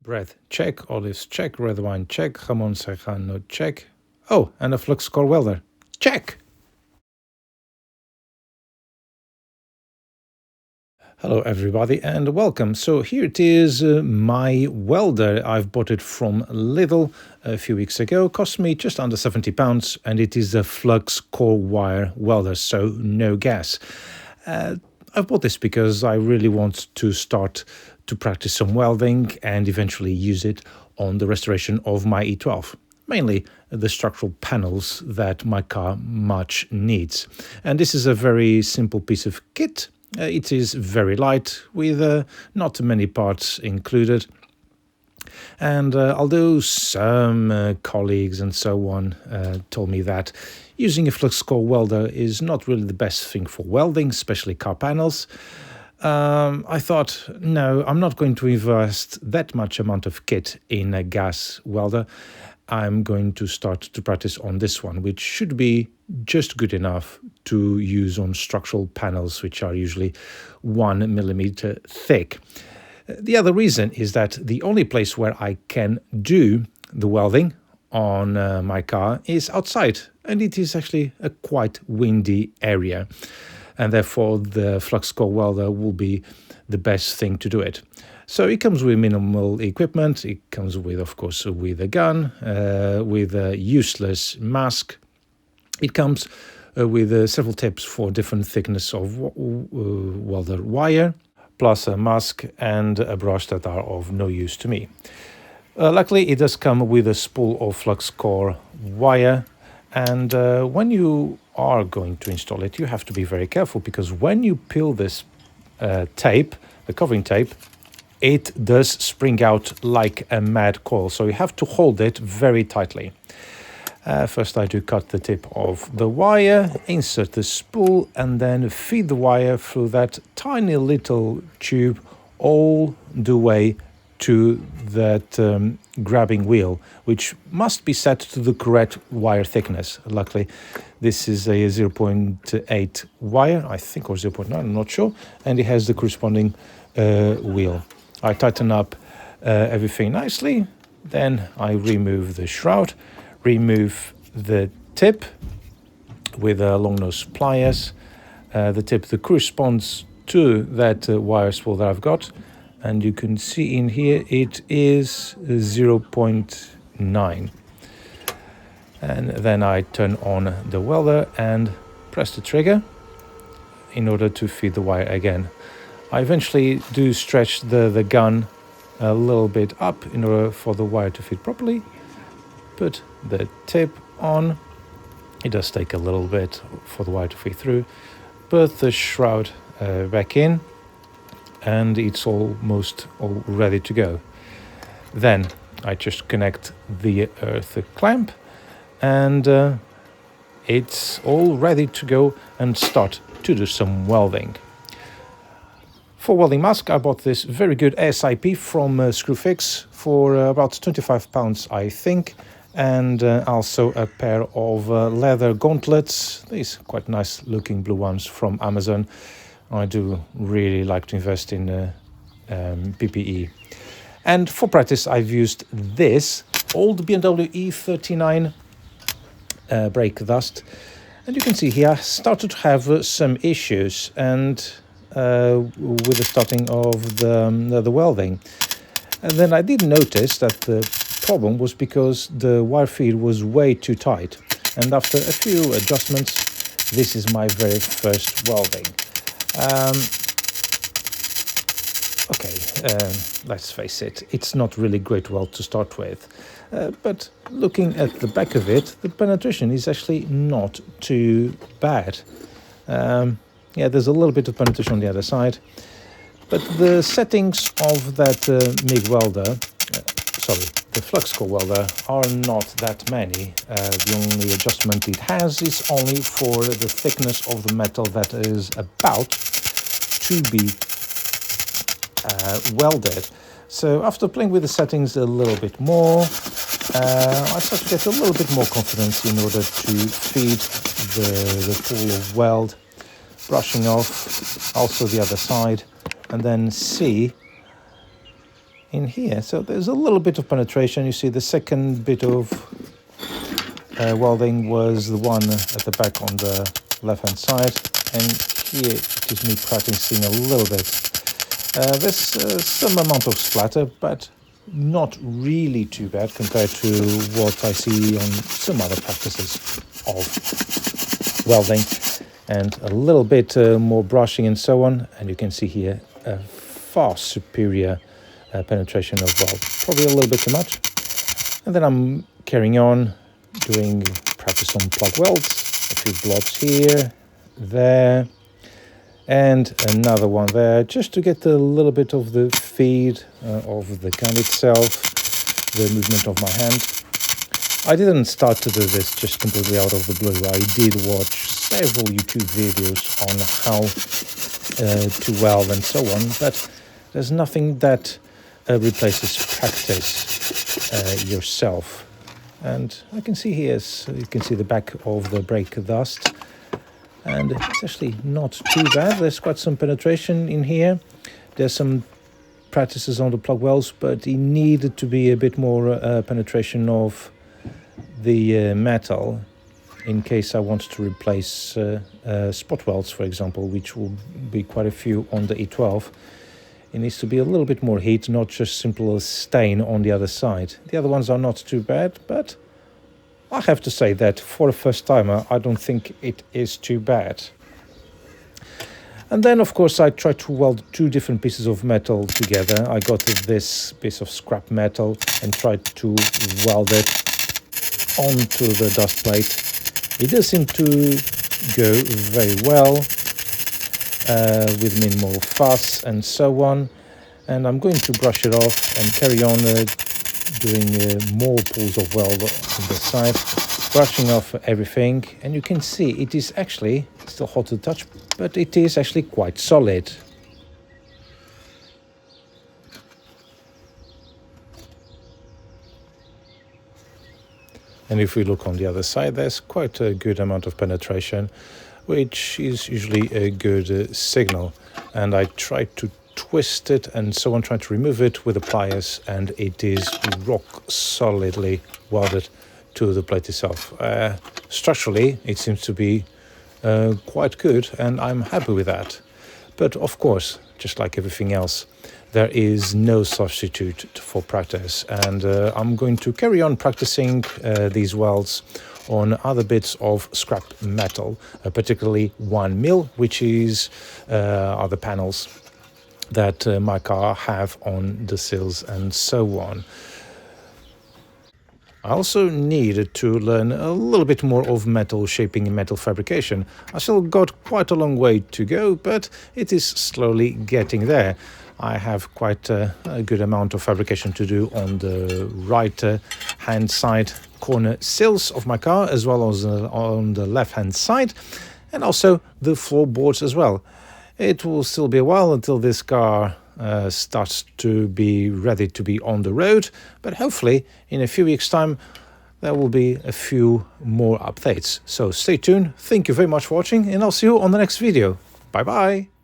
Bread, check. Olives, check. Red wine, check. Jamón serrano, check. Oh, and a flux core welder, check. Hello everybody and welcome. So here it is, my welder. I've bought it from Lidl a few weeks ago. Cost me just under £70 and it is a flux core wire welder, so no gas. I've bought this because I really want to start to practice some welding and eventually use it on the restoration of my E12. Mainly the structural panels that my car much needs. And this is a very simple piece of kit. It is very light with not many parts included. And although some colleagues and so on told me that using a flux core welder is not really the best thing for welding, especially car panels, I thought, no, I'm not going to invest that much amount of kit in a gas welder. I'm going to start to practice on this one, which should be just good enough to use on structural panels, which are usually 1 millimeter thick. The other reason is that the only place where I can do the welding on my car is outside, and it is actually a quite windy area, and therefore the flux core welder will be the best thing to do it. So it comes with minimal equipment. It comes with, of course, with a gun, with a useless mask. It comes with several tips for different thickness of welder wire, plus a mask and a brush that are of no use to me. Luckily, it does come with a spool of flux core wire. And when you are going to install it, you have to be very careful, because when you peel this tape, the covering tape, it does spring out like a mad coil. So you have to hold it very tightly. First, I do cut the tip of the wire, insert the spool, and then feed the wire through that tiny little tube all the way to that grabbing wheel, which must be set to the correct wire thickness. Luckily, this is a 0.8 wire, I think, or 0.9, I'm not sure, and it has the corresponding wheel. I tighten up everything nicely, then I remove the shroud, remove the tip with long nose pliers, the tip that corresponds to that wire spool that I've got, and you can see in here it is 0.9. And then I turn on the welder and press the trigger in order to feed the wire again. I eventually do stretch the gun a little bit up in order for the wire to fit properly. Put the tip on. It does take a little bit for the wire to fit through. Put the shroud back in, and it's almost all ready to go. Then I just connect the earth clamp, and it's all ready to go and start to do some welding. For welding mask, I bought this very good ASIP from Screwfix for about £25, I think, and also a pair of leather gauntlets. These quite nice looking blue ones from Amazon. I do really like to invest in PPE. And for practice, I've used this old BMW E39 brake dust, and you can see here I started to have some issues and with the starting of the welding. And then I did notice that the problem was because the wire feed was way too tight. And after a few adjustments, this is my very first welding. Let's face it, it's not really great weld to start with. But looking at the back of it, the penetration is actually not too bad. Yeah, there's a little bit of penetration on the other side, but the settings of that MIG welder, the flux core welder, are not that many. The only adjustment it has is only for the thickness of the metal that is about to be welded. So after playing with the settings a little bit more, I start to get a little bit more confidence in order to feed the pool of weld, brushing off also the other side, and then see in here. So there's a little bit of penetration. You see the second bit of welding was the one at the back on the left hand side, and here it is me practicing a little bit. There's some amount of splatter, but not really too bad compared to what I see on some other practices of welding, and a little bit more brushing and so on, and you can see here a far superior penetration of weld, probably a little bit too much. And then I'm carrying on doing practice on plug welds, a few blobs here, there, and another one there, just to get a little bit of the feed of the gun itself, the movement of my hand. I didn't start to do this just completely out of the blue. I did watch several YouTube videos on how to weld and so on, but there's nothing that replaces practice yourself. And I can see here, so you can see the back of the brake dust, and it's actually not too bad. There's quite some penetration in here. There's some practices on the plug welds, but it needed to be a bit more penetration of the metal in case I want to replace spot welds, for example, which will be quite a few on the E12. It needs to be a little bit more heat, not just simple stain on the other side. The other ones are not too bad, but I have to say that for a first timer, I don't think it is too bad. And then, of course, I tried to weld two different pieces of metal together. I got this piece of scrap metal and tried to weld it onto the dust plate. It does seem to go very well with minimal fuss and so on. And I'm going to brush it off and carry on doing more pulls of weld on the side, brushing off everything. And you can see it is actually still hot to the touch, but it is actually quite solid. And if we look on the other side, there's quite a good amount of penetration, which is usually a good signal. And I tried to twist it and so on, trying to remove it with the pliers, and it is rock solidly welded to the plate itself. Structurally, it seems to be quite good, and I'm happy with that. But of course, just like everything else, there is no substitute for practice, and I'm going to carry on practicing these welds on other bits of scrap metal, particularly 1mm, which is are the panels that my car have on the sills and so on. I also needed to learn a little bit more of metal shaping and metal fabrication. I still got quite a long way to go, but it is slowly getting there. I have quite a good amount of fabrication to do on the right hand side corner sills of my car, as well as on the left hand side, and also the floorboards as well. It will still be a while until this car starts to be ready to be on the road, but hopefully in a few weeks' time there will be a few more updates. So stay tuned. Thank you very much for watching, and I'll see you on the next video. Bye bye.